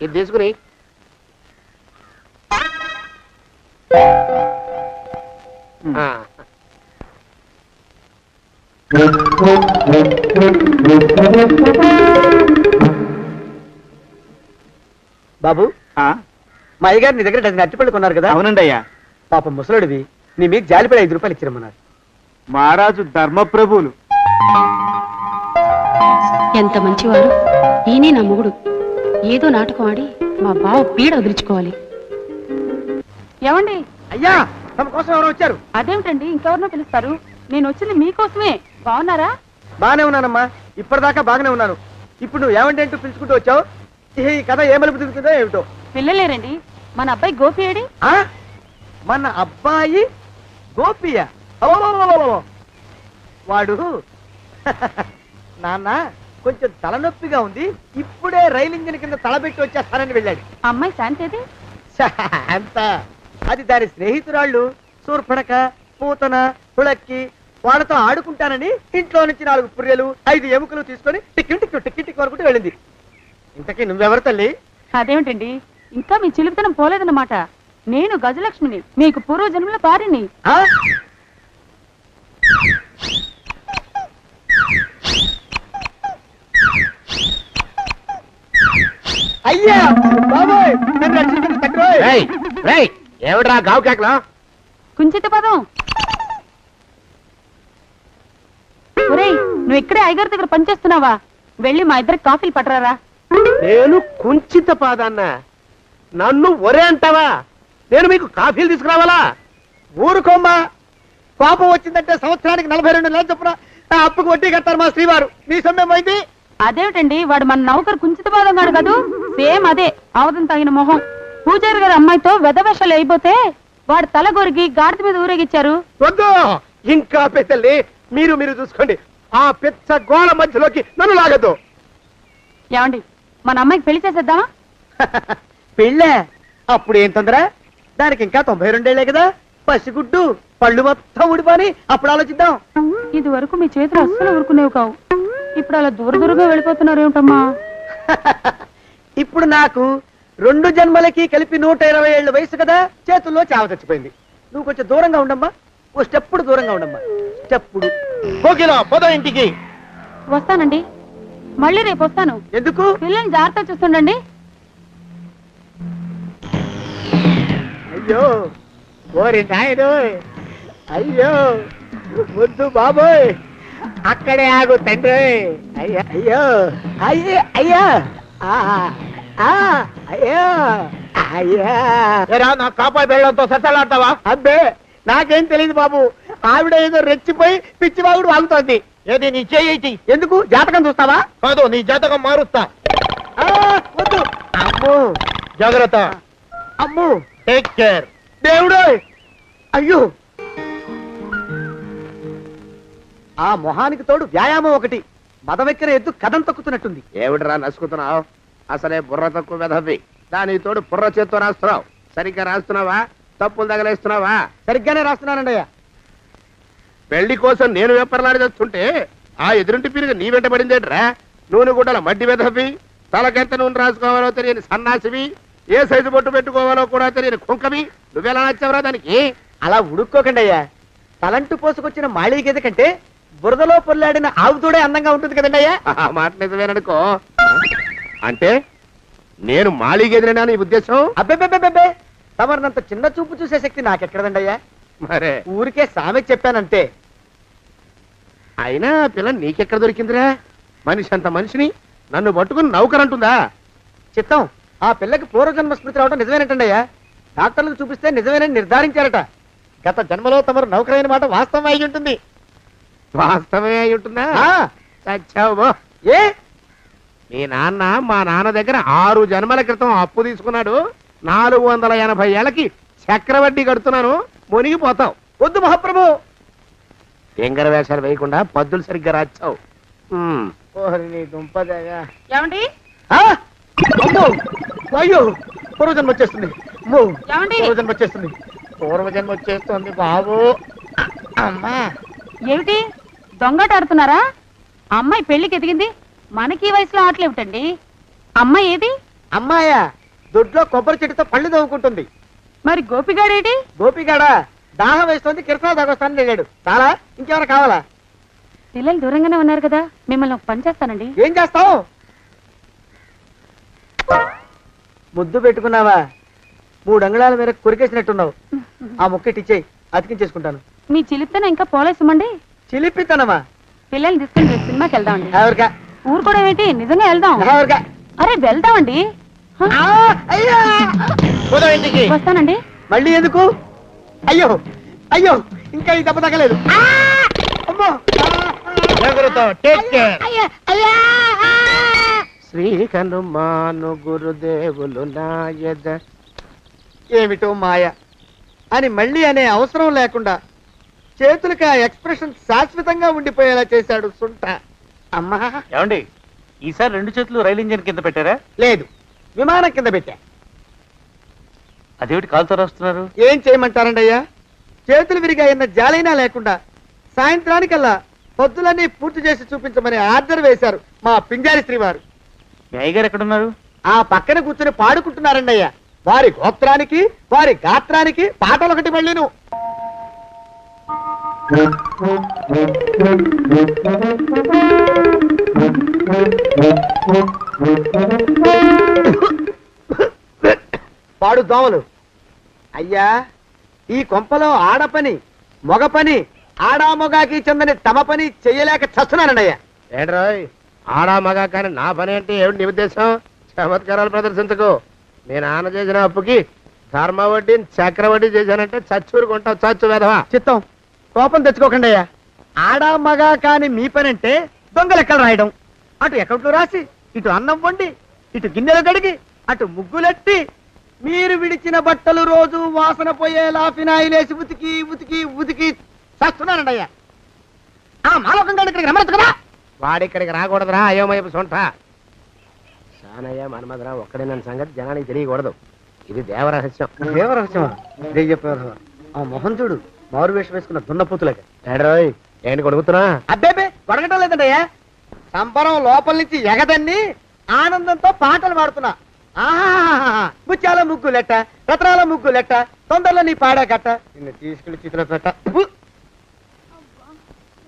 ఇది తీసుకుని బాబు మా అయ్యగారు నీ దగ్గర డజన్ అరటిపళ్ళు కొన్నారు కదా? అవునండి అయ్యా. పాపం ముసలుడివి, నీ మీకు జాలిపడి 5 రూపాయలు ఇచ్చిరమ్మన్నారు. మహారాజు ధర్మప్రభువులు. ఎంత మంచివారు. ఈయనే నా మొగుడు. ఏదో నాటకం ఆడి మా బావ పీడ వదిలించుకోవాలి. ఏమండి? అయ్యా, తమ కోసం ఎవరు వచ్చారు? అదేమిటండి, ఇంకెవరినో పిలుస్తారు? నేను వచ్చింది మీకోసమే. బాగున్నారా? బాగానే ఉన్నానమ్మా, ఇప్పటిదాకా బాగానే ఉన్నాను. ఇప్పుడు నువ్వు ఏమంటే అంటూ పిలుచుకుంటూ వచ్చావు. ఈ కథ ఏ మలుపు తిరుగుతుందో ఏమిటో. పిల్లలేరండి. మన అబ్బాయి గోపి ఏడి? మన అబ్బాయి గోపియ? వాడు నాన్న కొంచెం తలనొప్పిగా ఉంది, ఇప్పుడే రైలు ఇంజిన్ కింద తలబెట్టి వచ్చేస్తానని వెళ్ళాడు. అమ్మాయి శాంతేది? అంత అది దాని స్నేహితురాళ్ళు సూర్పడక, పూతన, పుళక్కి వాళ్ళతో ఆడుకుంటానని ఇంట్లో నుంచి 4 పుర్రెలు 5 ఎముకలు తీసుకొని టిక్కి వరకు వెళ్ళింది. ఇంతకీ నువ్వెవరు తల్లి? అదేమిటండి, ఇంకా మీ చిలుపుతనం పోలేదన్నమాట. నేను గజలక్ష్మిని, మీకు పూర్వజన్మల భార్యని. అయ్యా బాబోయ్, ఏమిట్రా గావు కేకలో? కుంచిత పదం. ఒరేయ్, నువ్వు ఇక్కడే అయ్యగారి దగ్గర పనిచేస్తున్నావా? వెళ్ళి మా ఇద్దరికి కాఫీలు పట్టరారా. నేను కుంచిత పాదాన్న, నన్ను ఒరే అంటావా? నేను మీకు కాఫీలు తీసుకురావాలా? ఊరుకోమ్మా, కోపం వచ్చిందంటే సంవత్సరానికి 42 నెలలు చొప్పున అప్పుకు వడ్డీ కట్టారు మా శ్రీవారు. నీ సొమ్మేం పోయింది? అదేమిటండి, వాడు మన నౌకరు కుంచిత పాదం కాడు కదూ. సేమ్ అదే, అవధం తగిన మొహం. పూజారి గారి అమ్మాయితో వెధవేషాలు అయిపోతే వాడు తల గొరిగి గాడిద మీద ఊరేగిచ్చారు. వద్దు, ఇంకా పెద్దల్ని మీరు చూసుకోండి. ఆ పెద్ద గోళ మధ్యలోకి నన్ను లాగద్దు. ఏమండి, మన అమ్మాయికి పెళ్లి చేసేద్దామా? పెళ్ళే? అప్పుడు ఏం తొందర? దానికి ఇంకా 92 కదా. పసిగుడ్డు పళ్ళు మొత్తం ఊడిపోని అప్పుడు ఆలోచిద్దాం. ఇది వరకు మీ చేతులు అస్సలు ఊరుకునేవి కావు. ఇప్పుడు అలా దూరంగా వెళ్ళిపోతున్నారు ఏమిటమ్మా? ఇప్పుడు నాకు 2 జన్మలకి కలిపి 120 ఏళ్ళ వయసు కదా, చేతుల్లో చావ చచ్చిపోయింది. నువ్వు కొంచెం దూరంగా ఉండమ్మా, ఓ స్టెప్పుడు దూరంగా ఉండమ్మా. స్టెప్పుడు పోదా ఇంటికి. వస్తానండి, మళ్ళీ రేపు వస్తాను. ఎందుకు? పిల్లల్ని జాగ్రత్త చూస్తుండండి. అయ్యో ఓరి నాయను, అయ్యో వద్దు బాబోయ్, అక్కడే ఆగు తండ్రి. అయ్యా అయ్యో అయ్యో అయ్యా అయ్యో అయ్యా. నా కాపాయి బెళ్ళంతో సత్తలాడతావా? అబ్బే, నాకేం తెలియదు బాబు. ఆవిడ ఏదో రెచ్చిపోయి పిచ్చివాగుడు వాగుతోంది. ఏది నీ చేయి? ఎందుకు? జాతకం చూస్తావా? కాదు, నీ జాతకం మారుస్తా. వద్దు. అమ్మో, జాగ్రత్త. అమ్మో, టేక్ కేర్. దేవుడు. అయ్యో, ఆ మొహానికి తోడు వ్యాయామం ఒకటి. మదవెక్కిన ఎద్దు కథం తొక్కుతున్నట్టుంది. ఏమిటిరా నసుకుతున్నావు? అసలే బుర్ర తక్కువ వెధవి. దాని తోడు బుర్ర చేత్తో రాస్తున్నావు. సరిగ్గా రాస్తున్నావా? తప్పులు తగలేస్తున్నావా? సరిగ్గానే రాస్తున్నానండి అయ్యా. పెళ్లి కోసం నేను వెప్పర్లాడి చేస్తుంటే ఆ ఎదురింటి పీరుగా నీ వెంట పడిందేట్రా? నూనె గుడ్డల మడ్డి వెధవి, తలకెంత నూనె రాసుకోవాలో తెలియని సన్నాసివి, ఏ సైజు బొట్టు పెట్టుకోవాలో కూడా తెలియని కుంకవి. నువ్వెలా నచ్చావురా దానికి? అలా ఉడుక్కోకండి అయ్యా. తలంటు పోసుకొచ్చిన మాళీ గేదె కంటే బురదలో పొల్లాడిన ఆవుతోడే అందంగా ఉంటుంది కదండి అయ్యా. ఆ మాట నిజమేననుకో. అంటే నేను మాళీగెదిరినా నీ ఉద్దేశం? అబ్బెబ్బెబ్బెబ్బే, తమరినంత చిన్న చూపు చూసే శక్తి నాకెక్కడదండి అయ్యా. మరే ఊరికే సామె చెప్పానంతే. అయినా పిల్ల నీకెక్కడ దొరికిందిరా? మనిషి అంత మనిషిని నన్ను పట్టుకుని నౌకరంటుందా? చిత్తం, ఆ పిల్లకి పూర్వజన్మ స్మృతి రావడం నిజమేనటండి అయ్యా. డాక్టర్లకు చూపిస్తే నిజమేనని నిర్ధారించారట. గత జన్మలో తమరు నౌకరైన మాట వాస్తవం అయి ఉంటుంది. వాస్తవమే అయి ఉంటుందా? చచ్చావు. ఏ, మీ నాన్న మా నాన్న దగ్గర 6 జన్మల క్రితం అప్పు తీసుకున్నాడు. 480 ఏళ్ళకి చక్రవడ్డీ కడుతున్నాను. మునిగిపోతావు. వద్దు మహాప్రభు. ఎంగర వేషాలు వేయకుండా పద్దులు సరిగ్గా రాచావు. ఏమండి? అయ్యో, పూర్వజన్మ వచ్చేస్తుంది. ఏమండి? పూర్వజన్మ వచ్చేస్తుంది బాబు. అమ్మా, ఏమిటి దొంగట ఆడుతున్నారా? అమ్మాయి పెళ్లికి ఎదిగింది, మనకి ఈ వయసులో ఆటలేమిటండి? అమ్మాయి ఏది? అమ్మాయా దొడ్లో కొబ్బరి చెట్టుతో పళ్ళు తవ్వుకుంటుంది. మరి గోపిగాడేటి? గోపిగాడ దాహం వేస్తుంది, కిరసా తాగొస్తానని వెళ్ళాడు. చాలా ఇంకేమైనా కావాలా? పిల్లలు దూరంగానే ఉన్నారు కదా, మిమ్మల్ని ఒక పని చేస్తానండి. ఏం చేస్తావు? ముద్దు పెట్టుకున్నావా? 3 అంగుళాల మేర కొరికేసినట్టున్నావు. ఆ ముక్కటిచ్చేయి, అతికించేసుకుంటాను. మీ చిలిపితేనే ఇంకా పోలేసమండి. చిలిపితనమా? పిల్లల్ని తీసుకుని రేపు సినిమాకి వెళ్దామండి. ఎవరికా? ఊరు కూడా ఏంటి, నిజంగా వెళ్దాం. ఎవరికా? అరే వెళ్దామండి. హ? అయ్యా ఇంటికి వస్తానండి. మళ్ళీ ఎందుకు? అయ్యో అయ్యో, ఇంకా ఈ దెబ్బ తగ్గలేదు. అమ్మో! శ్రీ హనుమాను గురుదేవులు నాయద. ఏమిటో మాయ అని మళ్ళీ అనే అవసరం లేకుండా చేతులకి ఆ ఎక్స్ప్రెషన్ శాశ్వతంగా ఉండిపోయేలా చేశాడు సుంట. అమ్మా ఏమండి, ఈసారి 2 చేతులు రైలు ఇంజిన్ కింద పెట్టారా? లేదు, విమానం కింద పెట్టా. అదేమిటి కాలుతో రాస్తున్నారు? ఏం చేయమంటారండి అయ్యా? చేతులు విరిగాయన్న జాలైనా లేకుండా సాయంత్రానికల్లా పొద్దులన్నీ పూర్తి చేసి చూపించమని ఆర్డర్ వేశారు మా పింజారి శ్రీ వారు. మీ అయ్యగారు ఎక్కడున్నారు? ఆ పక్కన కూర్చొని పాడుకుంటున్నారండి అయ్యా. వారి గోత్రానికి వారి గాత్రానికి పాటలు ఒకటి మళ్ళీను. పాడు దోమలు. అయ్యా, ఈ కొంపలో ఆడపని మొగ పని ఆడా మొగాకి చెందని తమ పని చెయ్యలేక చస్తున్నానండి అయ్యా. ఏంట్రోయ్, ఆడా మగా కానీ నా పని అంటే ఏమిటి నీ ఉద్దేశం? చమత్కారాలు ప్రదర్శించకు. మీ నాన్న చేసిన అప్పుకి ధర్మ వడ్డీని చక్రవడ్డీ చేశానంటే చచ్చూరుకుంటావు, చచ్చు వేధవా. చిత్తం, కోపం తెచ్చుకోకండి అయ్యా. ఆడా మగా కాని మీ పని అంటే దొంగ లెక్కలు రాయడం. అటు అకౌంట్లో రాసి, ఇటు అన్నం వండి, ఇటు గిన్నెలు కడిగి, అటు ముగ్గులెట్టి, మీరు విడిచిన బట్టలు రోజు వాసన పోయేలా ఫినాయిలేసి ఉతికి ఉతికి ఉతికి చేస్తున్నానండి అయ్యా. ఆ మాలోకం గారు ఇక్కడికి రమ్మచ్చు కదా. వాడిక్కడికి రాకూడదురా అయోమయపు సొంట. సానయ్య మన్మధరా ఒక్కడే నన్ను సంగతి జనానికి తెలియకూడదు. ఇది దేవరహస్యం. దేవరహస్యమా? చెప్పారు. ఆ మొహం చూడు, మారు వేషం వేసుకున్న దున్నపోతులకి. ఏంట్రోయ్, ఏంటి కొడుకుతున్నా? అబ్బేబే కొడగటం లేదండయ్యా. సంబరం లోపల నుంచి ఎగదన్ని ఆనందంతో పాటలు పాడుతున్నా. ఆహా, ముత్యాల ముగ్గు లెట్ట, రత్నాల ముగ్గు లెట్ట, తొందరలో నీ పాడా కట్ట, నిన్ను తీసుకెళ్లి చేతిలో పెట్ట.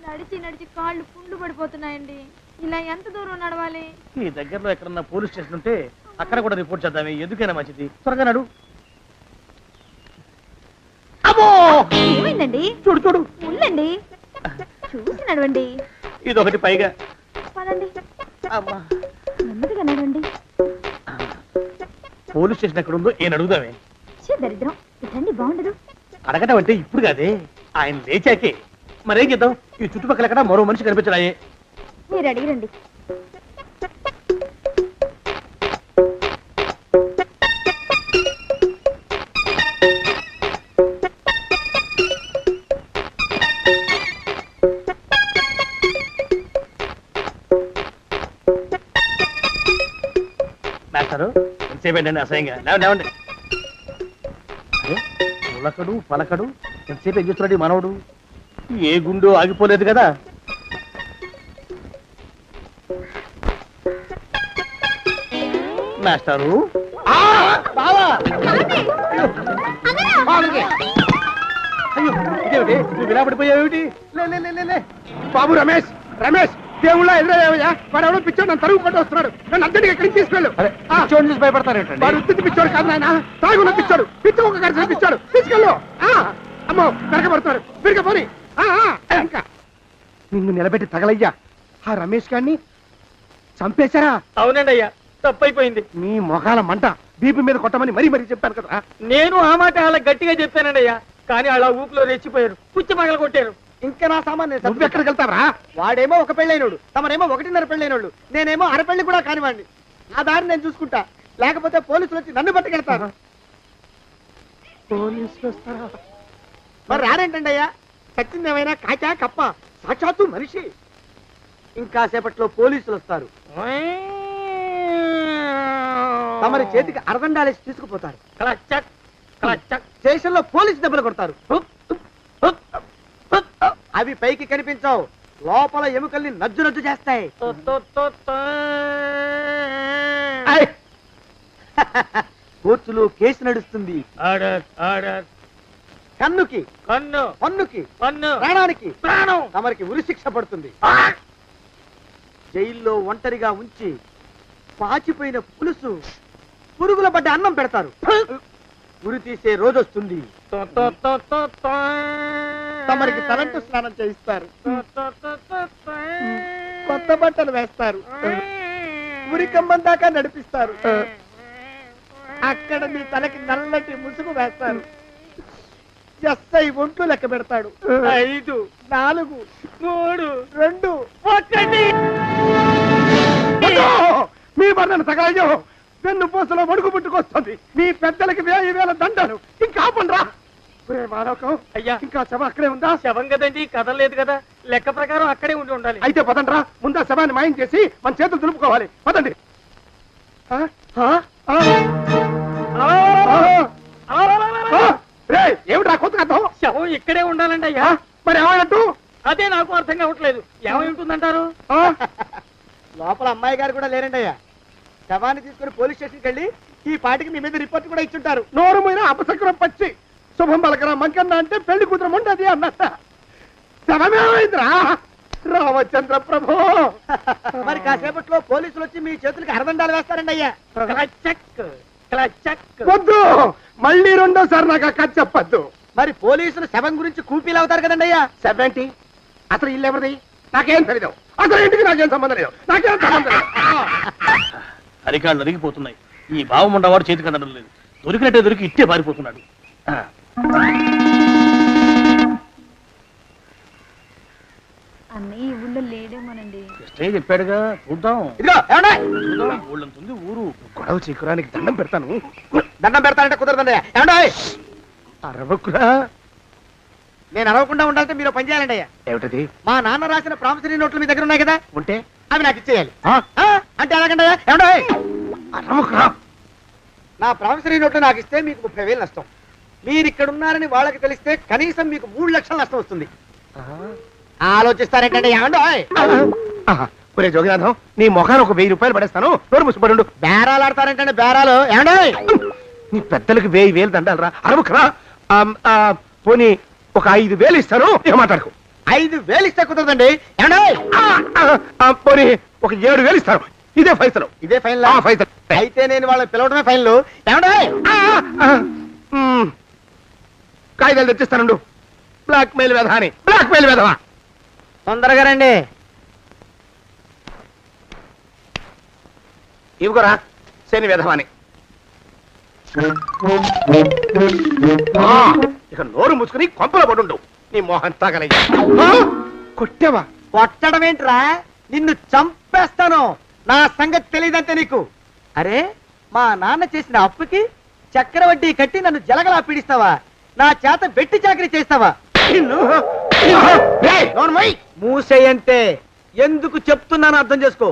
నడిచి నడిచి కాళ్ళు పుండ్లు పడిపోతున్నాయండి. ఇలా ఎంత దూరం నడవాలి? ఈ దగ్గరలో ఎక్కడన్నా పోలీస్ స్టేషన్ ఉంటే అక్కడ కూడా రిపోర్ట్ చేద్దామే, ఎందుకైనా మంచిది. త్వరగా నడు. అమ్మో! ఏమైందండి? చూడు చూడు, ఉండండి, చూసి నడవండి. ఇదొకటి పైగా. పదండి, అమ్మా, నెమ్మదిగా నడవండి. పోలీస్ స్టేషన్ ఎక్కడ ఉందో ఏం అడుగుదామే. ఛీ, దరిద్రం, ఇటండి బాగుండదు. అడగటం అంటే ఇప్పుడు కాదే, ఆయన లేచాకే. మరేం చేద్దాం, ఈ చుట్టుపక్కల ఎక్కడ మరో మనిషి కనిపించడాయే. మీరు అడిగిరండి. మాస్టారు ఎంతసేపు ఏంటండి అసహ్యంగా? లేవండి లేవండి. అరే, ఉలకడు పలకడు, ఎంతసేపు ఏం చేస్తున్నాడు ఈ మనవడు? ఏ గుండు ఆగిపోలేదు కదా. మాస్టారు, అయ్యో ఇదేమిటి, నువ్వు ఇలా పడిపోయావేమిటి? లే లే, లే, లే, లే. బాబు రమేష్, రమేష్ దేవుళ్ళ ఎదురయ్యా. వాడు ఎవడో పిచ్చోడు నన్ను తరుగు కొట్టి వస్తున్నాడు. నన్ను అద్దెకి ఎక్కడికి తీసుకెళ్ళు. అరే, పిచ్చోడిని చూసి భయపడతారేంటండి? వాడు ఉత్తి పిచ్చోడు కాదు నాయన, తాగున్న పిచ్చోడు. పిచ్చి ఒక కలిసి పిచ్చాడు. తీసుకెళ్ళు. అమ్మో వెనకబడుతున్నాడు. విరిగా పోని. ఇంకా నిన్ను నిలబెట్టి తగలయ్యా. ఆ రమేష్ గారిని చంపేశారా? అవునండి అయ్యా, తప్పైపోయింది. మీ మొఖాల మంట బీపీ మీద కొట్టమని మరీ మరీ చెప్పాను కదా. నేను ఆ మాట అలా గట్టిగా చెప్పానండి అయ్యా, కానీ అలా ఊపిలో రెచ్చిపోయారు, పుచ్చి పగల కొట్టారు. ఇంకా నా సామాన్ నువ్వు ఎక్కడికి వెళ్తావరా? వాడేమో ఒక పెళ్ళైనోడు, తమరేమో 1.5 పెళ్ళైనోడు, నేనేమో అరపెళ్ళి కూడా కానివ్వండి. ఆ దారి నేను చూసుకుంటా, లేకపోతే పోలీసులు వచ్చి నన్ను పట్టుకెళ్తారు. పోలీసులు వస్తారా? మరి రారేంటండి అయ్యా, సచ్చింది ఏమైనా కాచా కప్ప, సాక్షాత్తు మనిషి. ఇంకా సేపట్లో పోలీసులు వస్తారు, తమరి చేతికి అరదండాలేసి తీసుకుపోతారు. స్టేషన్ లో పోలీసు దెబ్బలు కొడతారు. అవి పైకి కనిపించవు, లోపల ఎముకల్ని నజ్జు నజ్జు చేస్తాయి. కోర్టులో కేసు నడుస్తుంది. Order order. కన్నుకి కన్ను పన్నుకి పన్ను ప్రాణానికి ప్రాణం. తమరికి ఉరి శిక్ష పడుతుంది. జైల్లో ఒంటరిగా ఉంచి పాచిపోయిన పులుసు పురుగుల పడ్డ అన్నం పెడతారు. ఉరి తీసే రోజు వస్తుంది. తమరికి తలంటు స్నానం చేయిస్తారు. కొత్త బట్టలు వేస్తారు. ఉరి కంబం దాకా నడిపిస్తారు. అక్కడ మీ తలకి నల్లటి ముసుగు వేస్తారు. ఎస్ఐ ఒంట్లు లెక్క పెడతాడు. 5 4 3 2 1. మీ వర్ణన తగలయ్యో పెన్ను పూసలో వడుగు పుట్టుకొస్తుంది. మీ పెద్దలకి 1000 దండలు. ఇంకా ఆపండ్రా. మానవకం అయ్యా. ఇంకా శవం అక్కడే ఉందా? శవం కదండి, కదలేదు కదా, లెక్క ప్రకారం అక్కడే ఉండి ఉండాలి. అయితే పదండ్రా. ముందా శవాన్ని మాయం చేసి మన చేతులు దులుపుకోవాలి. పదండి. ఆ? ఆ? ఆ? ఆ? రేయ్, ఏమిట్రా కొత్త కథ? శవం ఇక్కడే ఉండాలండి అయ్యా. మరి ఏమన్నట్టు? అదే నాకు అర్థం కావట్లేదు. ఏమై ఉంటుందంటారు? లోపల అమ్మాయి గారు కూడా లేరండి అయ్యా. శవాన్ని తీసుకుని పోలీస్ స్టేషన్కి వెళ్ళి ఈ పాటికి మీ మీద రిపోర్ట్ కూడా ఇచ్చుంటారు. నోరు మీద అపసక్రం పచ్చి శుభం పలకరా మంకన్న అంటే పెళ్లి కూతురు ఉండదు అన్నట్ట. శవమేమైందిరా? రామచంద్ర ప్రభు. మరి కాసేపట్లో పోలీసులు వచ్చి మీ చేతులకి అరదండాలు వేస్తారండి అయ్యా. క్లచక్ క్లచక్. వద్దు, మళ్ళీ రెండోసారి నాకు ఆ కథ చెప్పద్దు. మరి పోలీసులు శవం గురించి కూపీలు అవుతారు కదండి అయ్యా. 70 అసలు ఇల్లు ఎవరిది? నాకేం తెలీదు. అసలు ఇంటికి నాకేం సంబంధం లేదు. నాకేం సంబంధం లేదు. అరికాళ్ళు నరిగిపోతున్నాయి. ఈ భావం ఉండవాడు చేతికి అందడం లేదు. దొరికినట్టే దొరికి ఇట్టే పారిపోతున్నాడు. అన్నయ్య ఈ ఊళ్ళో లేడేమోనండి. కృష్ణయ్య చెప్పాడుగా, చూద్దాం. ఇదిగో ఏమండి? చూద్దాం, ఊళ్ళంతుంది ఊరు. గొడవ చీకురానికి దండం పెడతాను. దండం పెడతానంటే కుదరదండి అయ్యా. ఏమండి? అరవకురా. నేను అరవకుండా ఉండాలంటే మీరు పని చేయాలండి అయ్యా. ఏమిటది? మా నాన్న రాసిన ప్రామిసరీ నోట్లు మీ దగ్గర ఉన్నాయి కదా, ఉంటే అవి నాకు ఇచ్చేయాలి. ఆ? అంటే ఎలాగండి అయ్యా? ఏమండి? అరవకురా. నా ప్రామిసరీ నోట్లు నాకు ఇస్తే మీకు 30,000 నష్టం. మీరు ఇక్కడ ఉన్నారని వాళ్ళకి తెలిస్తే కనీసం మీకు 3 లక్షల నష్టం వస్తుంది. ఆలోచిస్తారేంటండి? ఏమండి? ఒరే జోగినాథం, నీ మొఖాన్ని ఒక 1000 రూపాయలు పడేస్తాను. నోరు ముసుపడు. బేరాలు ఆడతారేంటండి? బేరాలు ఏమండి? నీ పెద్దలకు 1000 దండాలరా. అరవకురా. పోనీ ఒక 5000 ఇస్తాను. ఏం మాట్లాడుకో. 5,000 ఇస్తే కుదరదండి. ఏమండి? పోనీ ఒక 7000 ఇస్తాను. ఇదే ఫైసలు. ఇదే ఫైనల్? ఫైసలు. అయితే నేను వాళ్ళని పిలవడమే ఫైనల్. ఏమండి? కాగితాలు తెచ్చిస్తాను. బ్లాక్ మెయిల్ వెధవా అని. బ్లాక్ మెయిల్ వెధవా. తొందరగా రండి. ఇవిగోరా శని వెధవాని. ఇక నోరు మూసుకుని కొంపలో పడుండు. నీ మోహన్ తాగలయ్యా. కొట్టావా? కొట్టడం ఏంట్రా? నిన్ను చంపేస్తాను. నా సంగతి తెలియదంటే నీకు. అరే, మా నాన్న చేసిన అప్పుకి చక్రవడ్డీ కట్టి నన్ను జలగలా పీడిస్తావా? నా చేత వెట్టి చాకరీ చేస్తావా? మూసేయంతే. ఎందుకు చెప్తున్నాను అర్థం చేసుకో.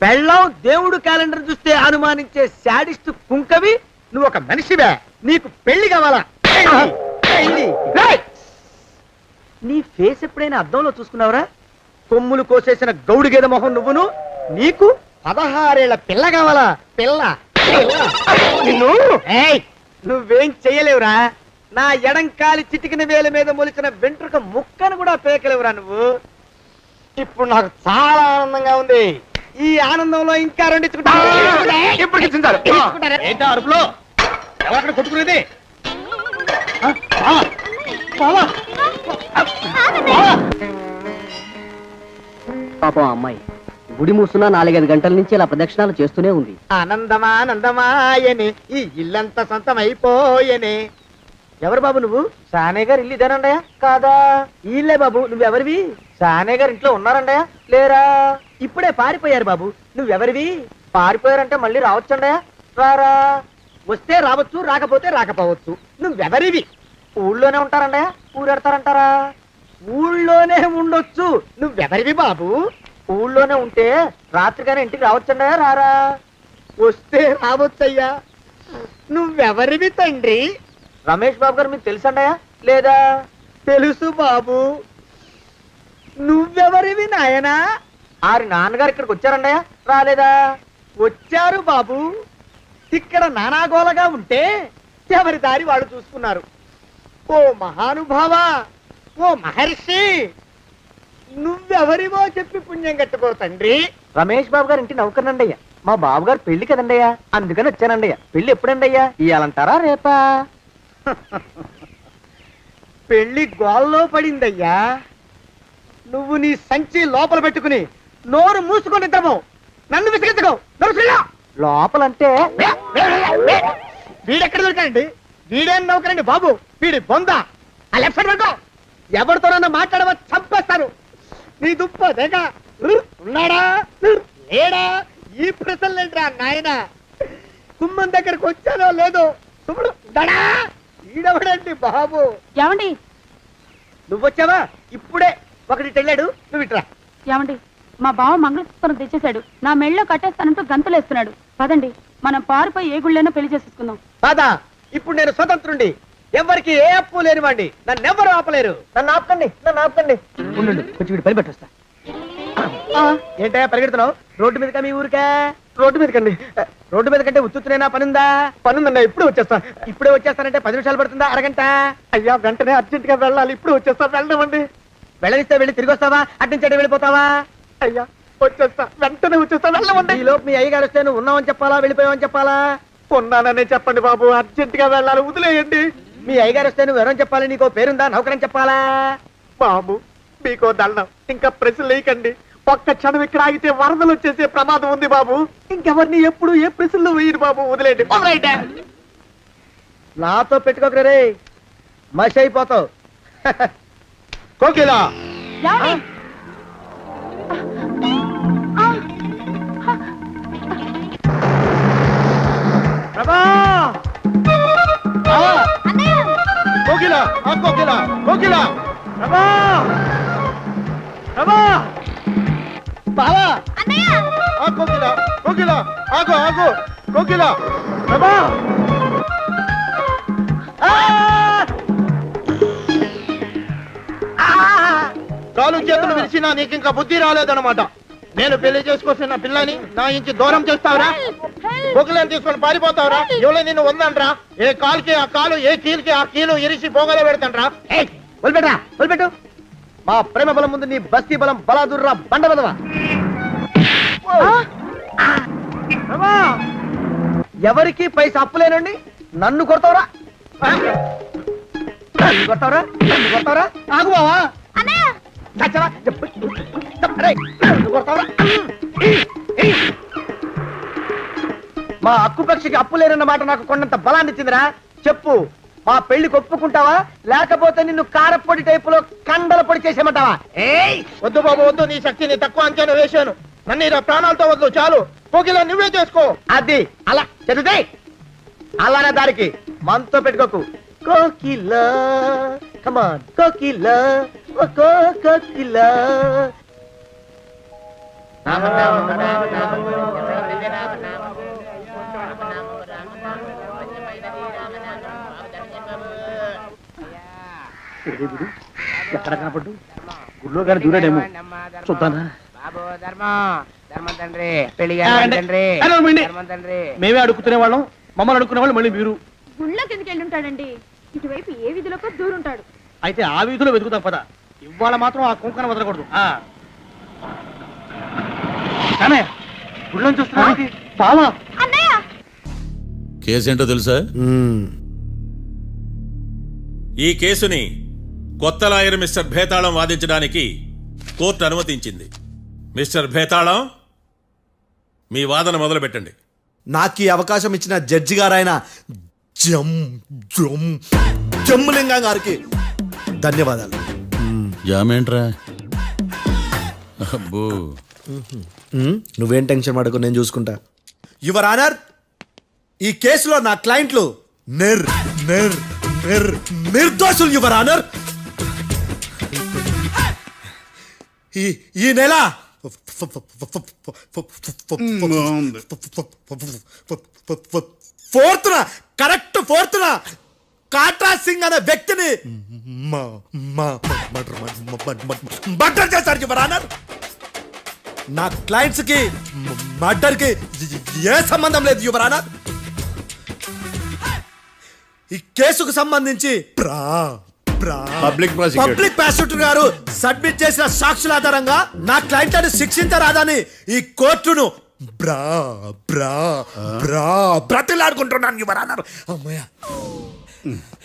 పెళ్ళం దేవుడు క్యాలెండర్ చూస్తే అనుమానించే శాడిస్ట్ కుంకవి నువ్వు ఒక మనిషివే. నీకు పెళ్లి కావాలా? పెళ్లి. నీ ఫేస్ ఎప్పుడైనా అద్దంలో చూసుకున్నావురా? కొమ్ములు కోసేసిన గౌడు గేదె మొహం నువ్వును. నీకు 16 ఏళ్ల పిల్ల కావాలా? పిల్ల. నిన్ను నువ్వేం చెయ్యలేవురా. నా ఎడంకాలి చిటికిన వేల మీద మొలిచిన వెంట్రుక ముక్కను కూడా పేకలేవురా నువ్వు. ఇప్పుడు నాకు చాలా ఆనందంగా ఉంది. ఈ ఆనందంలో ఇంకా రెండించుకుంటా. ఏంటా అరుపులో? ఎవరక్కడ కొట్టుకునేది? పాపం అమ్మాయి గుడి మూసున్న 4-5 గంటల నుంచి ఇలా ప్రదక్షిణాలు చేస్తూనే ఉంది. ఆనందమానందమాయనే ఈ ఇల్లంతా సొంతమైపోయనే. ఎవరు బాబు నువ్వు? సానే గారు ఇల్లు ఇదేనండయా? కాదా? ఇల్లే బాబు. నువ్వెవరివి? సానే గారు ఇంట్లో ఉన్నారండయా? లేరా? ఇప్పుడే పారిపోయారు బాబు. నువ్వెవరివి? పారిపోయారంటే మళ్ళీ రావచ్చండయా? రారా. వస్తే రావచ్చు, రాకపోతే రాకపోవచ్చు. నువ్వెవరివి? ఊళ్ళోనే ఉంటారండయా? ఊరెడతారంటారా? ఊళ్ళోనే ఉండొచ్చు. నువ్వెవరివి బాబు? ఊళ్ళోనే ఉంటే రాత్రిగానే ఇంటికి రావచ్చండయా? రారా. వస్తే రావచ్చయ్యా. నువ్వెవరివి తండ్రి? రమేష్ బాబు గారు మీకు తెలుసండయా? లేదా? తెలుసు బాబు. నువ్వెవరివి నాయనా? ఆరి నాన్నగారు ఇక్కడికి వచ్చారండయా? రాలేదా? వచ్చారు బాబు. ఇక్కడ నానాగోలగా ఉంటే ఎవరి దారి వాళ్ళు చూసుకున్నారు. ఓ మహానుభావ, ఓ మహర్షి, నువ్వెవరివో చెప్పి పుణ్యం కట్టుకో తండ్రి. రమేష్ బాబు గారు ఇంటి నౌకర్నండయ్యా. మా బాబు గారు పెళ్లి కదండయ్యా, అందుకని వచ్చానండయ్యా. పెళ్లి ఎప్పుడండయ్యా? ఇయ్యాలంటారా రేపా? పెళ్లి గోల్లో పడిందయ్యా. నువ్వు నీ సంచి లోపల పెట్టుకుని నోరు మూసుకొని నిద్రపో. నన్ను విసిగించుకో. లోపలంటే వీడెక్కడ దొరికాడండి? వీడేం నౌకరండి బాబు, వీడి బొంద. ఆ లెఫ్ట్ సైడ్ పెట్టుకో. ఎవరితోనన్నా మాట్లాడవా చంపేస్తారు. నీ దుప్ప దేగ ఉన్నాడా లేడా ఈ ప్రశ్నలేంట్రా నాయన. కుమ్మం దగ్గరకు వచ్చానో లేదో చూడు. దడా ఈడవడండి బాబు. ఏమండి నువ్వు వచ్చావా? ఇప్పుడే ఒకటి వెళ్ళాడు, నువ్వు ఇట్రా. ఏమండి మా బావ మంగళసూత్రం తెచ్చేశాడు. నా మెళ్ళో కట్టేస్తానంటూ గంతులేస్తున్నాడు. పదండి మనం పారిపోయి ఏ గుళ్ళైనా పెళ్లి చేసేసుకుందాం. కాదా? ఇప్పుడు నేను స్వతంత్రుండి, ఎవరికి ఏ అప్పు లేనివ్వండి. నన్ను ఎవరు ఆపలేరు. నన్ను ఆపకండి, నన్ను ఆపకండి. ఉండు, కొంచెం వీడు పని పెట్టొస్తా. ఏంటయ్యా పరిగెడుతున్నావు? రోడ్డు మీదకా మీ ఊరికా? రోడ్డు మీదకండి. రోడ్డు మీద కంటే ఉత్తునేనా? పనుందా? పనుందన్నా, ఇప్పుడే వచ్చేస్తా. ఇప్పుడే వచ్చేస్తానంటే 10 నిమిషాలు పడుతుందా? అరగంట? అయ్యా వెంటనే అర్జెంట్ గా వెళ్ళాలి. ఇప్పుడు వచ్చేస్తా. వెళ్ళమండి. వెళ్ళనిస్తే వెళ్ళి తిరిగి వస్తావా? అట్నుంచి వెళ్ళిపోతావా? అయ్యా వచ్చేస్తా, వెంటనే వచ్చేస్తా. వెళ్ళమండి. ఈ లోపు మీ అయ్యగారు వస్తే నువ్వు ఉన్నావని చెప్పాలా, వెళ్ళిపోయావని చెప్పాలా? ఉన్నాననే చెప్పండి బాబు, అర్జెంట్ గా వెళ్ళాలి, వదిలేయండి. మీ అయ్యగారు వస్తే నువ్వు ఎవరని చెప్పాలి? నీకో పేరుందా? నౌకరని చెప్పాలా? బాబు మీకో దండం, ఇంకా ప్రశ్నలు వేయకండి. ఒక్క క్షణం ఇక్కడ ఆగితే వరదలు వచ్చేసే ప్రమాదం ఉంది బాబు. ఇంకెవరిని ఎప్పుడు ఏ ప్రశ్నలు వేయరు బాబు, వదిలేయండి. నాతో పెట్టుకోకరే రే, మషి అయిపోతావు. కోకిలా ఏమండి? ప్రభా! కోకిలా, ఆ కోకిలా, కోకిలా! ప్రభా! ప్రభా! బావా! ఆ కోకిలా, కోకిలా, ఆగు, ఆగు, కోకిలా! ప్రభా! కాలు చేతులు విరిచినా నీకు ఇంకా బుద్ధి రాలేదన్నమాట. నేను పెళ్లి చేసుకొస్తున్న పిల్లని నా ఇంచి దూరం చేస్తావురా? బొగ్గులను తీసుకొని పారిపోతావురా? ఎవరో నిన్ను ఉందనరా? ఏ కాలుకి ఆ కాలు, ఏ కీలుకి ఆ కీలు ఇరిచి బొగలో పెడతానరా? వదిలిపెట్టరా, వదిలిపెట్టు. మా ప్రేమ బలం ముందు నీ బస్తీ బలం బలాదుర్రా బండ బలవా. ఎవరికి పైసా అప్పులేనండి నన్ను కొడతావురా? నన్ను కొడతావురా? నన్ను కొడతావురా? ఆగు బావా. మా అక్కు పక్షికి అప్పు లేరన్న మాట నాకు కొండంత బలాన్ని ఇచ్చిందిరా. చెప్పు, మా పెళ్లికి ఒప్పుకుంటావా, లేకపోతే నిన్ను కారపొడి టైపులో కండల పొడి చేసేమంటావా? వద్దు బాబు వద్దు, నీ శక్తిని తక్కువ అంచనా వేశాను. నన్ను ఇలా ప్రాణాలతో వద్దు, చాలు. కోకిలా నువ్వే చేసుకో. అది అలా చదివితే అలానే దారికి మనతో పెట్టుకోకు. కోకిలా కమాన్, కోకిలా, ఓ కోకిలా. ఎక్కడ కనపడ్డు? గుళ్ళో గారి దూరాడేమో, చూద్దానా? మేమే అడుక్కునే వాళ్ళం, మమ్మల్ని అడుక్కునే వాళ్ళు మళ్ళీ మీరు. గుళ్ళో కిందకి వెళ్ళి ఉంటాడండి. ఇటువైపు ఏ వీధిలోకి దూరుంటాడు. అయితే ఆ వీధిలో వెతుకుతాం పద. ఇవాళ మాత్రం ఆ కుంకన వదలకూడదు. గుళ్ళో చూస్తున్నా బావా. కేసేంటో తెలుసా? ఈ కేసుని కొత్త లాయర్ మిస్టర్ భేతాళం వాదించడానికి కోర్టు అనుమతించింది. మిస్టర్ భేతాళం, మీ వాదన మొదలు పెట్టండి. నాకు ఈ అవకాశం ఇచ్చిన జడ్జి గారైన జమ్ములింగం గారికి ధన్యవాదాలు. జామేంట్రా? అబ్బో, నువ్వేం టెన్షన్ పడకు, నేను చూసుకుంటా. యువర్ ఆనర్, ఈ కేసులో నా క్లయింట్లు నిర్దోషులు యువర్ ఆనర్. ఈ నెల 4th correct 4th Katra Singh అనే వ్యక్తిని మర్డర్ చేశారు యువర్ ఆనర్. నా క్లయింట్స్ కి మర్డర్ కి ఏ సంబంధం లేదు యువర్ ఆనర్. ఈ కేసుకు సంబంధించి పబ్లిక్ ప్రాసిక్యూటర్. పబ్లిక్ ప్రాసిక్యూటర్ గారు సబ్మిట్ చేసిన సాక్షుల ఆధారంగా నా క్లయింట్ అని శిక్షించరాదని ఈ కోర్టును బ్రతిలాడుకుంటున్నాను యువర్ ఆనర్. అమ్మయ్య,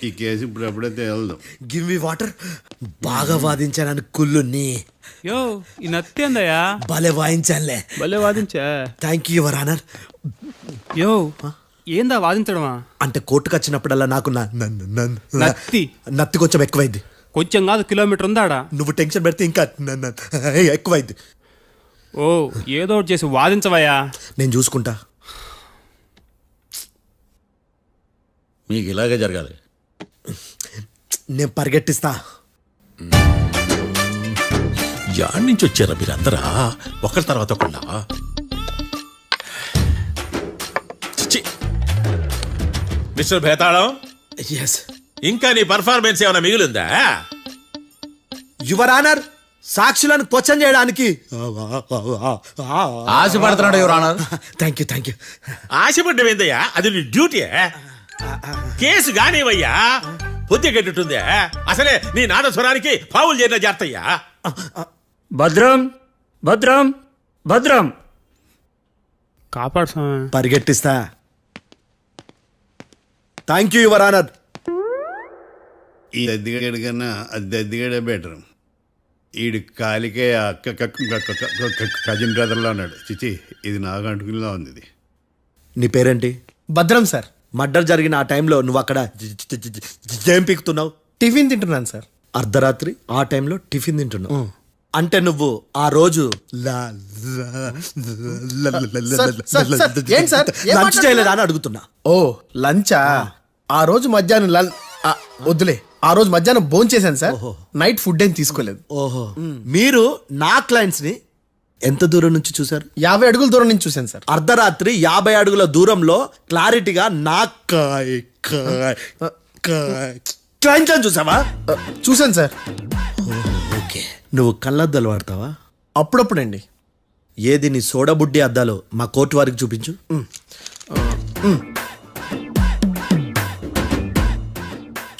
ఈ కేసు ఇప్పుడు ఎప్పుడైతే వెళ్దాం. Give me water. బాగా వాదించానని కుళ్ళుని యో ఈ నత్తేందయ్యా భలే వాయించానులే. భలే వాదించా. Thank you your honour. యో ఏందా వాదించడమా? అంటే కోర్టుకు వచ్చినప్పుడల్లా నాకు నత్తి నత్తి కొంచెం ఎక్కువైంది. కొంచెం కాదు కిలోమీటర్ ఉందాడా. నువ్వు టెన్షన్ పెడితే ఇంకా ఎక్కువైంది. ఓ ఏదో ఒకటి చేసి వాదించవయ్యా. నేను చూసుకుంటా. మీకు ఇలాగే జరగాలి. నేను పరిగెట్టిస్తా. యాడ్ నుంచి వచ్చారా మీరందరా ఒకరి తర్వాత ఒకళ్ళ? చిచ్చి. మిస్టర్ భేతాళం, ఎస్ ఇంకా నీ పర్ఫార్మెన్స్ ఏమైనా మిగిలిందా? యువర్ ఆనర్, సాక్షులను క్వశ్చన్ చేయడానికి ఆశపడుతున్నాడు your honour. Thank you thank you. ఆశపడ్డం ఏందయ్యా? అది నీ డ్యూటీ. కేసు గానివయ్యా, బుద్ధి గట్టుందే. అసలే నీ నాదస్వరానికి పావులు చేరిన జాతయ్యా. భద్రం భద్రం భద్రం కాపాడు స్వామి. పరిగెట్టిస్తా. Thank you your honour. ఈ అద్దెగాడి కన్నా అద్దెగాడే బెటర్. ఈడు కాలికే కజిన్ బ్రదర్లో ఉన్నాడు. చిచి, ఇది నాకు అంటుకునిలా ఉంది. ఇది నీ పేరేంటి? భద్రం సార్. మర్డర్ జరిగిన ఆ టైంలో నువ్వు అక్కడ ఏం పీకుతున్నావు? టిఫిన్ తింటున్నాను సార్. అర్ధరాత్రి ఆ టైంలో టిఫిన్ తింటున్నావు అంటే నువ్వు ఆ రోజు లంచ్ చేయలేదా అని అడుగుతున్నా. ఓ లంచా? ఆ రోజు మధ్యాహ్నం వద్దులే, ఆ రోజు మధ్యాహ్నం భోజనం చేశాను సార్. నైట్ ఫుడ్ ఏం తీసుకోలేదు. ఓహో, మీరు నా క్లయింట్స్ ని ఎంత దూరం నుంచి చూసారు? 50 అడుగుల దూరం నుంచి చూశాను సార్. అర్ధరాత్రి 50 అడుగుల దూరంలో క్లారిటీగా నా క్లయింట్ అని చూసావా? చూశాను సార్. ఓకే, నువ్వు కళ్ళద్దాలు వాడతావా? అప్పుడప్పుడండి. ఏది నీ సోడబుడ్డి అద్దాలు మా కోర్టు వారికి చూపించు.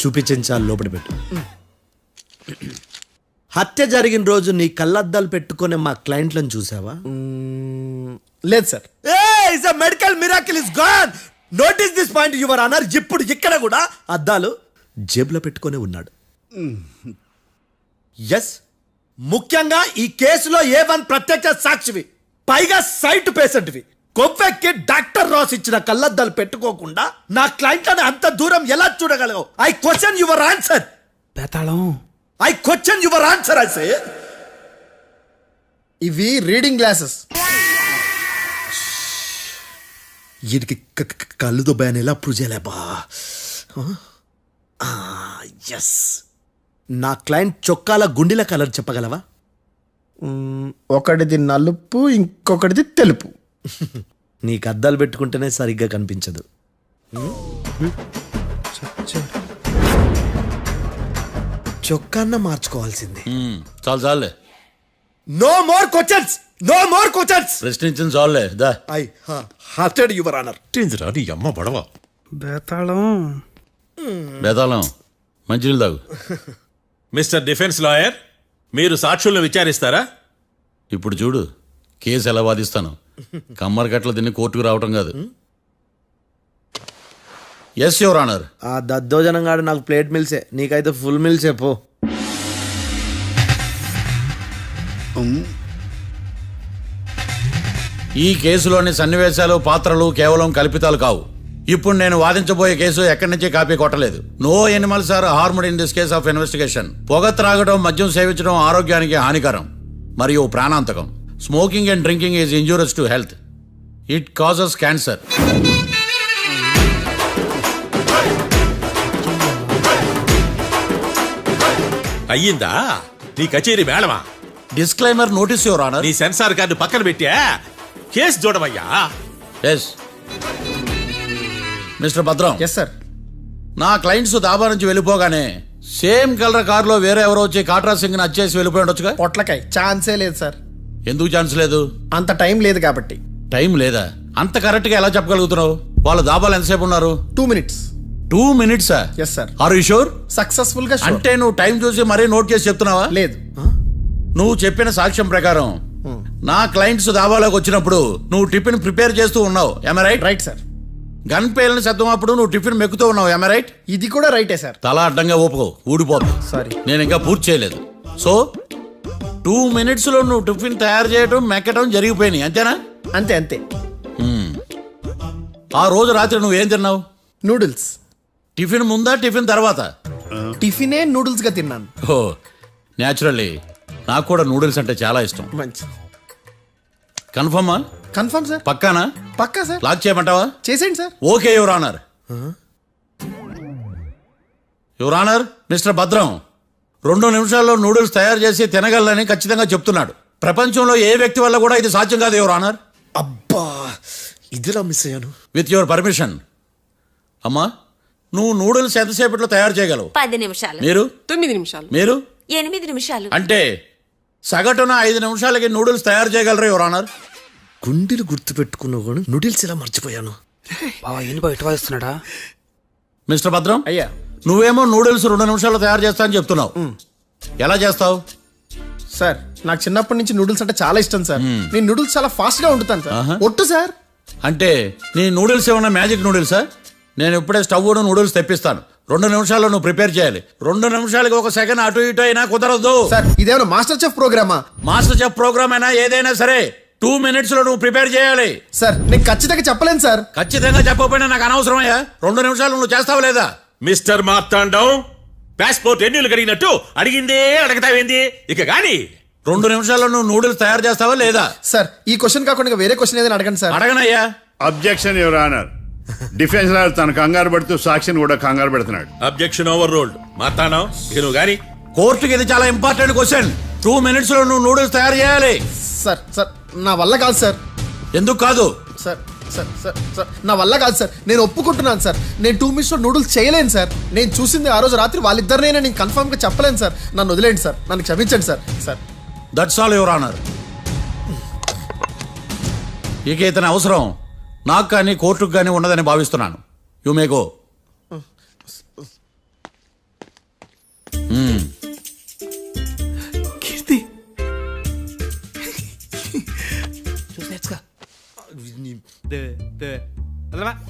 చూపించాలి, లోపల పెట్టు. హత్య జరిగిన రోజు నీ కళ్ళద్దాలు పెట్టుకునే మా క్లయింట్లను చూసావా? లేదు sir. Medical miracle is gone. Notice this point your honour. ఇప్పుడు ఇక్కడ కూడా అద్దాలు జేబులో పెట్టుకొని ఉన్నాడు. ఎస్, ముఖ్యంగా ఈ కేసులో A1 ప్రత్యక్ష సాక్షివి, పైగా సైట్ పేషెంట్వి. కొవ్వెక్కి డాక్టర్ రాస్ ఇచ్చిన కళ్ళద్దాలు పెట్టుకోకుండా నా క్లయింట్లను అంత దూరం ఎలా చూడగలవు? I question your answer. బేతాళం, I question your answer. I say ఇవి రీడింగ్ గ్లాసెస్. వీడికి కళ్ళు దుబ్బాయని ఎలా ప్రూవ్ చేయలేబా? ఎస్, నా క్లయింట్ చొక్కాల గుండెల కలర్ చెప్పగలవా? ఒకటిది నలుపు, ఇంకొకటిది తెలుపు. నీకు అద్దాలు పెట్టుకుంటేనే సరిగ్గా కనిపించదు. చొక్కాన్న మార్చుకోవాల్సింది. చాలు చాలులే, no more questions, no more questions. ప్రశ్నించిన చాలులే. దా ఐ హార్టెడ్ యువర్ ఆనర్. రా నీ అమ్మ బడవ. బేతాళం, బేతాళం, మంచినీళ్ళు తాగు. మిస్టర్ డిఫెన్స్ లాయర్, మీరు సాక్షులను విచారిస్తారా? ఇప్పుడు చూడు కేసు ఎలా వాదిస్తాను. కమ్మరి కట్టలు తిని కోర్టుకు రావటం కాదు. Yes your honour. ఆ దద్దోజనంగాడు నాకు ప్లేట్ మిల్సే, నీకైతే ఫుల్ మిల్సే పో. ఈ కేసులోని సన్నివేశాలు, పాత్రలు కేవలం కల్పితాలు కావు. ఇప్పుడు నేను వాదించబోయే కేసు ఎక్కడి నుంచి కాపీ కొట్టలేదు. No animals are harmed in this case of investigation. పొగ త్రాగడం, మద్యం సేవించడం ఆరోగ్యానికి హానికరం మరియు ప్రాణాంతకం. Smoking and drinking is injurious to health. It causes cancer. అయ్యిందా నీ కచేరీ మేడమా? Disclaimer notice your honour. నీ సెన్సార్ కార్డు పక్కన పెట్టా కేసు చూడమయ్యా. Yes mister Bhadram. Yes sir. నా క్లయింట్స్ దాబా నుంచి వెళ్ళిపోగానే సేమ్ కలర్ కారులో వేరే ఎవరో వచ్చి కాట్రా సింగ్ వచ్చేసి వెళ్ళిపోయి ఉండొచ్చుగా? పొట్లకాయ ఛాన్సే లేదు సార్. ఎందుకు ఛాన్స్ లేదు? అంత టైం లేదు కాబట్టి. టైం లేదా? అంత కరెక్ట్ గా ఎలా చెప్పగలుగుతున్నావు? వాళ్ళు దాబాలు ఎంతసేపు ఉన్నారు? 2 minutes. 2 minutes yes sir are you sure? Successful గా sure. అంటే నువ్వు టైం చూసి మరీ నోట్ చేసి చెప్తున్నావా? లేదు నువ్వు చెప్పిన సాక్ష్యం ప్రకారం నా క్లయింట్స్ దాబాలోకి వచ్చినప్పుడు నువ్వు టిఫిన్ ప్రిపేర్ చేస్తూ ఉన్నావు. ఎమ రైట్? Right sir. గన్ పేలిన శబ్దం అప్పుడు నువ్వు టిఫిన్ మెక్కుతూ ఉన్నావు. ఎమ రైట్? ఇది కూడా రైటే సార్. తల అడ్డంగా ఊపుకో, ఊడిపోతుంది. సారీ. నేను ఇంకా పూర్తి చేయలేదు. సో 2 minutes లో నువ్వు టిఫిన్ తయారు చేయడం మెక్కడం జరిగిపోయినాయి, అంతేనా? అంతే అంతే. ఆ రోజు రాత్రి నువ్వేం తిన్నావు? నూడిల్స్. టిఫిన్ ముందా టిఫిన్ తర్వాత? టిఫినే నూడిల్స్ గా తిన్నాను. ఓ న్యాచురల్లీ నాకు కూడా నూడిల్స్ అంటే చాలా ఇష్టం. మంచి కన్ఫర్మా? Confirm sir. పక్కానా? పక్కా సార్. లాక్ చేయమంటావా? చేసేయండి sir. Okay your honour. Your honour, mister Bhadram 2 నిమిషాల్లో నూడిల్స్ తయారు చేసి తినగలని ఖచ్చితంగా చెప్తున్నాడు. ప్రపంచంలో ఏ వ్యక్తి వల్ల కూడా ఇది సాధ్యం కాదు యువర్ ఆనర్. అబ్బా ఇదిలా మిస్ అయ్యాను. With your permission. అమ్మా, నువ్వు నూడిల్స్ ఎంతసేపట్లో తయారు చేయగలవు? 10 నిమిషాలు. మీరు? 9 నిమిషాలు. మీరు? 8 నిమిషాలు. అంటే సగటున 5 నిమిషాలకి నూడిల్స్ తయారు చేయగలరు యువర్ ఆనర్. గుండెలు గుర్తు పెట్టుకున్నావు కానీ నూడిల్స్ ఇలా మర్చిపోయాను. మిస్టర్ భద్రం, అయ్యా నువ్వేమో నూడిల్స్ 2 నిమిషాల్లో తయారు చేస్తా అని చెప్తున్నావు. ఎలా చేస్తావు? సార్ నాకు చిన్నప్పటి నుంచి నూడిల్స్ అంటే చాలా ఇష్టం సార్. నేను నూడిల్స్ చాలా ఫాస్ట్ గా వండుతాను సార్. ఒట్టు సార్. అంటే నీ నూడిల్స్ ఏమన్నా మ్యాజిక్ నూడిల్సా? నేను ఇప్పుడే స్టవ్ నూడిల్స్ తెప్పిస్తాను. 2 నిమిషాల్లో నువ్వు ప్రిపేర్ చేయాలి. 2 నిమిషాలకి 1 సెకండ్ అటు ఇటు అయినా కుదరదు. సార్ ఇదేమైనా మాస్టర్ చెఫ్ ప్రోగ్రామా? మాస్టర్ చెఫ్ ప్రోగ్రామ్ అయినా ఏదైనా సరే 2 minutes లో నువ్వు ప్రిపేర్ చేయాలి. సార్ నేను ఖచ్చితంగా చెప్పలేను సార్. ఖచ్చితంగా చెప్పకపోయినా నాకు అనవసరమయ్యా. 2 నిమిషాలు నువ్వు చేస్తావు లేదా? మిస్టర్ మార్తాండం, పాస్పోర్ట్ ఎన్నిళ్ళు కడిగినట్టు అడిగిందే అడగతావేంది? ఇక గాని 2 నిమిషాల్లో నువ్వు నూడిల్స్ తయారు చేస్తావా లేదా? సార్ ఈ క్వశ్చన్ కాకుండా ఇంకా వేరే క్వశ్చన్ ఏదైనా అడగండి సార్. అడగనయ్యా. Objection your honour. Defence lawyer తన కంగారు పడుతూ సాక్షిని కూడా కంగారు పెడుతున్నాడు. Objection over ruled. మార్తాండం, ఇక నువ్వు గాని కోర్టుకి ఇది చాలా ఇంపార్టెంట్ క్వశ్చన్. 2 minutes లో నువ్వు నూడిల్స్ తయారు చేయాలి. సార్ సార్ నా వల్ల కాదు సార్. ఎందుకు కాదు? సార్ సార్ సార్ సార్ నా వల్ల కాదు సార్. నేను ఒప్పుకుంటున్నాను సార్. నేను 2 minutes లో నూడిల్స్ చేయలేను సార్. నేను చూసింది ఆ రోజు రాత్రి వాళ్ళిద్దరినైనా నేను కన్ఫర్మ్ గా చెప్పలేను సార్. నన్ను వదిలేండి సార్. నన్ను క్షమించండి sir. Sir that's all your honour. ఇక ఇతని అవసరం నాకు కానీ కోర్టుకు కానీ ఉండదని భావిస్తున్నాను. You may go. కీర్తి